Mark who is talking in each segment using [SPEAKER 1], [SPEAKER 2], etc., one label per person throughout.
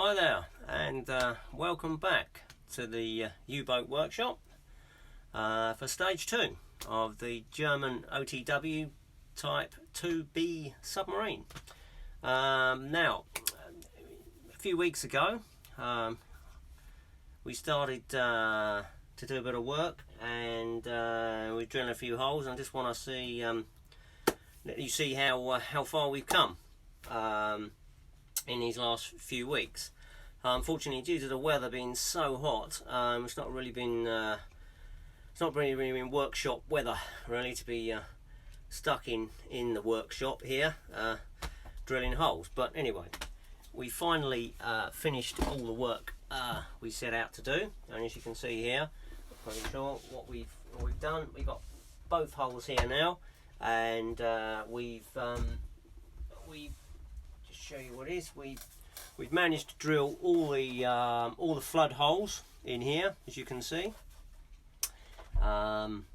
[SPEAKER 1] Hi there, and welcome back to the U-boat workshop for stage 2 of the German OTW type 2B submarine. Now, a few weeks ago we started to do a bit of work, and we're drilling a few holes. And I just want to see let you see how far we've come in these last few weeks. Unfortunately, due to the weather being so hot, it's not really been workshop weather really to be stuck in the workshop here drilling holes. But anyway, we finally finished all the work we set out to do, and as you can see here, I'm pretty sure what we've done. We've got both holes here now, and we've just show you what it is. We've managed to drill all the flood holes in here, as you can see, and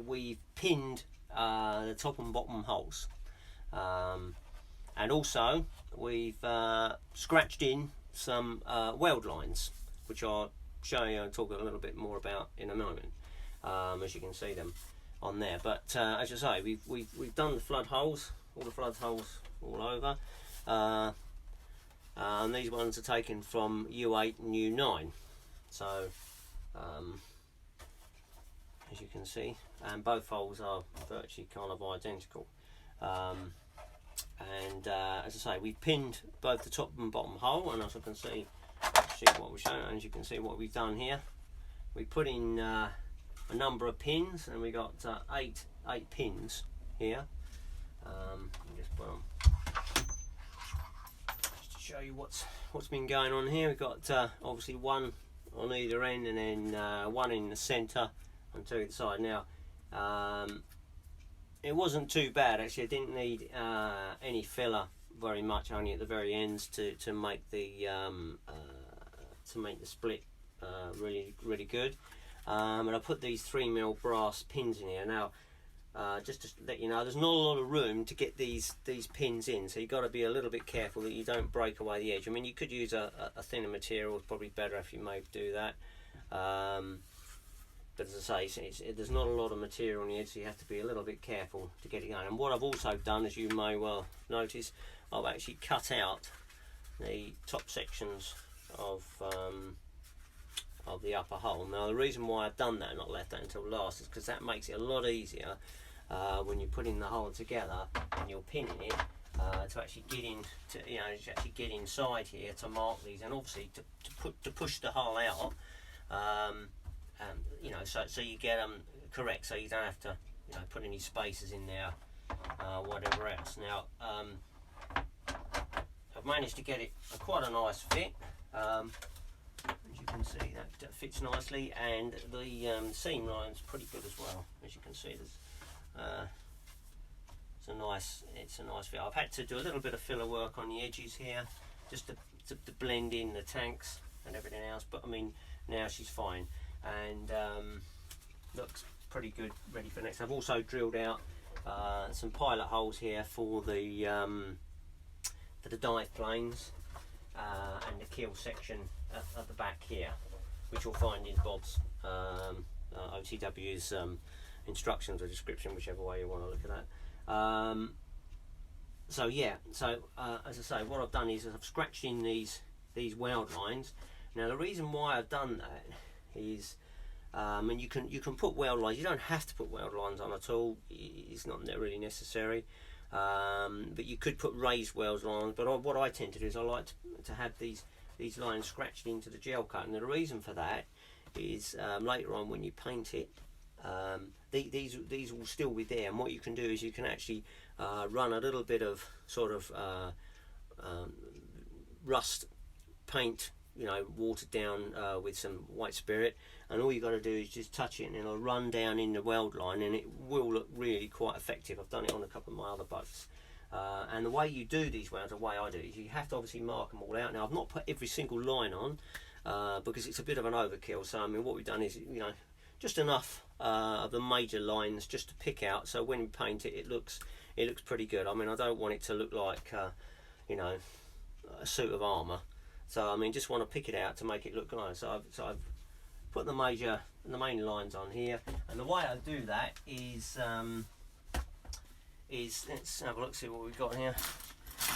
[SPEAKER 1] we've pinned the top and bottom holes, and also we've scratched in some weld lines, which I'll show you and talk a little bit more about in a moment, as you can see them on there. But as I say, we've done the flood holes, all the flood holes all over. And these ones are taken from U8 and U9, so as you can see, and both holes are virtually kind of identical. And as I say, we've pinned both the top and bottom hole, and as you can see what we're showing, and as you can see what we've done here, we put in a number of pins, and we got eight pins here. Just put them. Show you what's been going on here. We've got obviously one on either end, and then one in the center and two at the side. Now it wasn't too bad actually. I didn't need any filler very much, only at the very ends to make the split really good. And I put these 3mm brass pins in here. Now just to let you know, there's not a lot of room to get these pins in, so you've got to be a little bit careful that you don't break away the edge. I mean, you could use a thinner material, it's probably better if you may do that, but as I say, there's not a lot of material on the edge, so you have to be a little bit careful to get it going. And what I've also done, as you may well notice, I've actually cut out the top sections of the upper hole. Now the reason why I've done that and not left that until last is because that makes it a lot easier when you're putting the hole together and you're pinning it to actually get in, to actually get inside here to mark these, and obviously to push the hole out, so you get them correct, so you don't have to put any spacers in there, whatever else. Now I've managed to get it quite a nice fit. As you can see, that fits nicely, and the seam line's pretty good as well. As you can see, there's it's a nice fit. I've had to do a little bit of filler work on the edges here, just to blend in the tanks and everything else. But I mean, now she's fine, and looks pretty good, ready for next. I've also drilled out some pilot holes here for the dive planes and the keel section at the back here, which you'll find in Bob's OTW's instructions or description, whichever way you want to look at that. So yeah, as I say, what I've done is I've scratched in these weld lines. Now the reason why I've done that is, and you can put weld lines. You don't have to put weld lines on at all. It's not really necessary. But you could put raised weld lines. But what I tend to do is I like to have these lines scratched into the gel coat, and the reason for that is later on when you paint it, these will still be there, and what you can do is you can actually run a little bit of sort of rust paint, watered down with some white spirit, and all you got to do is just touch it and it'll run down in the weld line, and it will look really quite effective. I've done it on a couple of my other boats. And the way you do these welds, the way I do it, is you have to obviously mark them all out. Now I've not put every single line on because it's a bit of an overkill. So I mean, what we've done is just enough of the major lines just to pick out, so when we paint it, it looks pretty good. I mean, I don't want it to look like a suit of armour. So I mean, just want to pick it out to make it look nice. So I've put the main lines on here, and the way I do that is let's have a look, see what we've got here.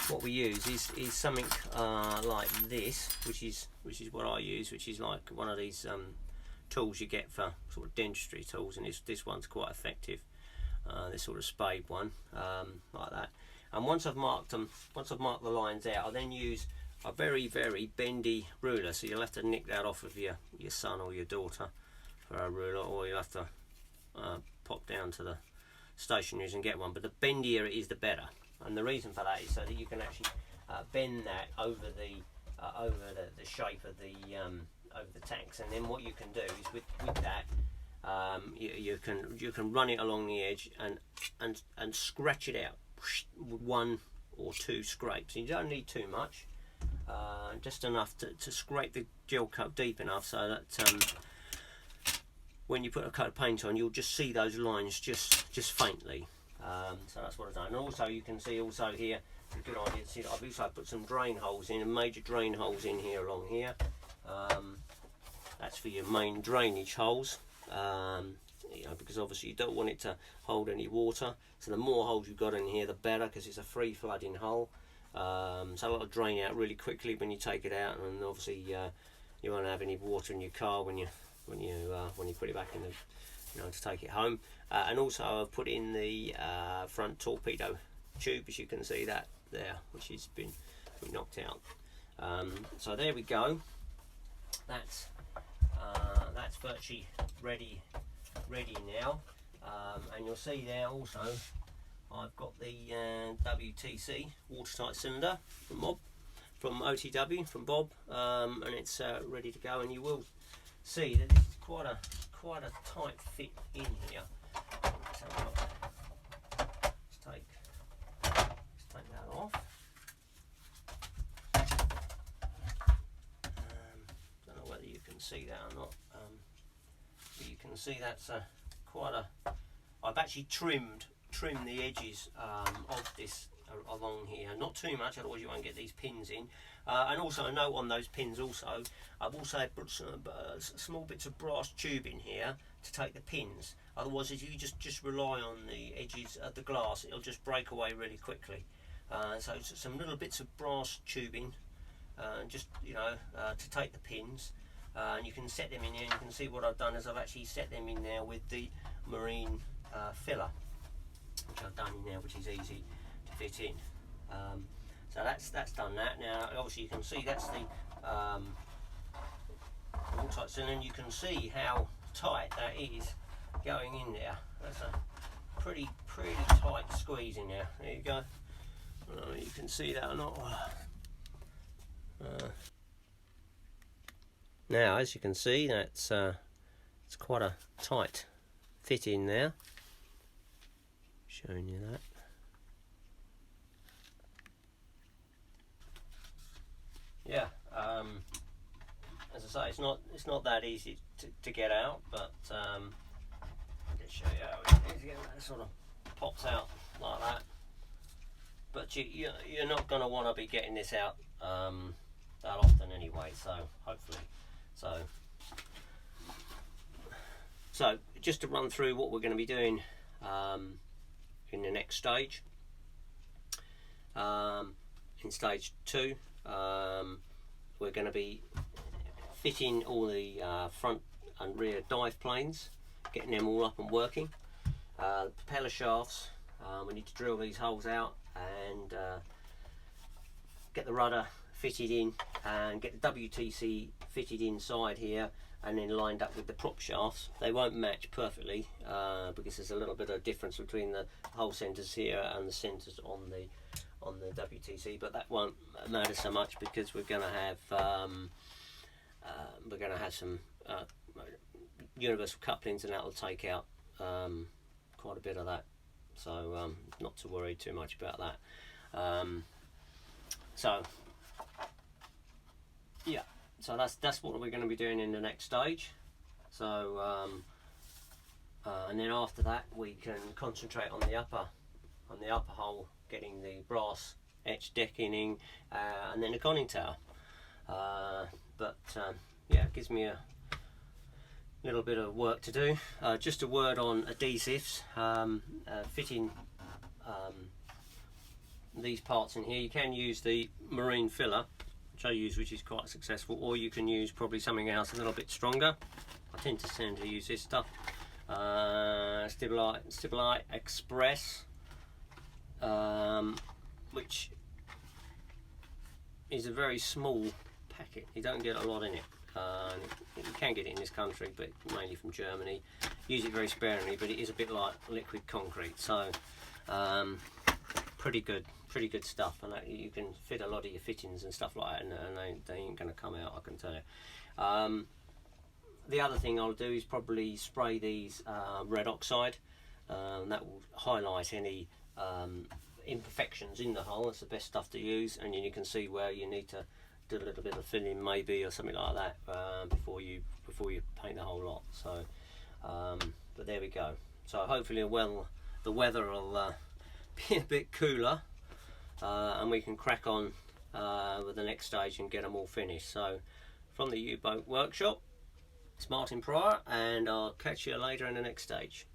[SPEAKER 1] What we use is something like this, which is what I use, which is like one of these tools you get for sort of dentistry tools, and this one's quite effective. This sort of spade one, like that. And once I've marked the lines out, I then use a very, very bendy ruler. So you'll have to nick that off of your son or your daughter for a ruler, or you'll have to pop down to the stationaries and get one. But the bendier it is, the better. And the reason for that is so that you can actually bend that over the shape of over the tanks. And then what you can do is with that, you can run it along the edge and scratch it out with 1 or 2 scrapes. You don't need too much, just enough to scrape the gel coat deep enough so that when you put a coat of paint on, you'll just see those lines just faintly. So that's what I've done. And also you can see also here, it's a good idea to see that I've also put some drain holes in, and major drain holes in here along here. That's for your main drainage holes. You know, because obviously you don't want it to hold any water, so the more holes you've got in here the better, because it's a free flooding hole. So it'll drain out really quickly when you take it out, and obviously you won't have any water in your car when you put it back in the, to take it home. And also I've put in the front torpedo tube, as you can see that there, which has been knocked out. So there we go. That's virtually ready now, and you'll see there also I've got the WTC watertight cylinder from OTW, from Bob, and it's ready to go. And you will see that this is quite a tight fit in here. Let's have a look. Let's take that off. Don't know whether you can see that or not. But you can see that's I've actually trimmed the edges of this along here, not too much, otherwise you won't get these pins in. And also a note on those pins also, I've also put some small bits of brass tube in here to take the pins. Otherwise, if you just rely on the edges of the glass, it'll just break away really quickly. So some little bits of brass tubing, just to take the pins. And you can set them in here, and you can see what I've done is I've actually set them in there with the marine filler, which I've done in there, which is easy to fit in. So that's done that. Now obviously you can see that's the watertight cylinder, and you can see how tight that is going in there. That's a pretty tight squeeze in there. There you go. You can see that or not. Now, as you can see, that's it's quite a tight fit in there. Showing you that. Yeah, as I say, it's not that easy to get out, but I'll just show you how it sort of pops out like that. But you're not going to want to be getting this out that often anyway, so hopefully. So just to run through what we're going to be doing in the next stage. In stage 2, we're going to be fitting all the front and rear dive planes, getting them all up and working. The propeller shafts, we need to drill these holes out and get the rudder fitted in and get the WTC fitted inside here and then lined up with the prop shafts. They won't match perfectly because there's a little bit of difference between the hole centers here and the centers on the WTC, but that won't matter so much because we're going to have some universal couplings, and that will take out quite a bit of that, so not to worry too much about that. So that's what we're going to be doing in the next stage. So and then after that we can concentrate on the upper hole, getting the brass etched decking, and then a conning tower. Yeah, it gives me a little bit of work to do. Just a word on adhesives. Fitting these parts in here, you can use the marine filler, which I use, which is quite successful, or you can use probably something else a little bit stronger. I tend to use this stuff. Stabilite Express, which is a very small packet. You don't get a lot in it. You can get it in this country, but mainly from Germany. Use it very sparingly, but it is a bit like liquid concrete, so pretty good stuff. And you can fit a lot of your fittings and stuff like that, and they ain't going to come out, I can tell you. The other thing I'll do is probably spray these red oxide. That will highlight any imperfections in the hull. That's the best stuff to use, and then you can see where you need to do a little bit of filling maybe, or something like that, before you paint the whole lot. So but there we go. So hopefully the weather will be a bit cooler, and we can crack on with the next stage and get them all finished. So from the U-Boat Workshop, it's Martin Pryor, and I'll catch you later in the next stage.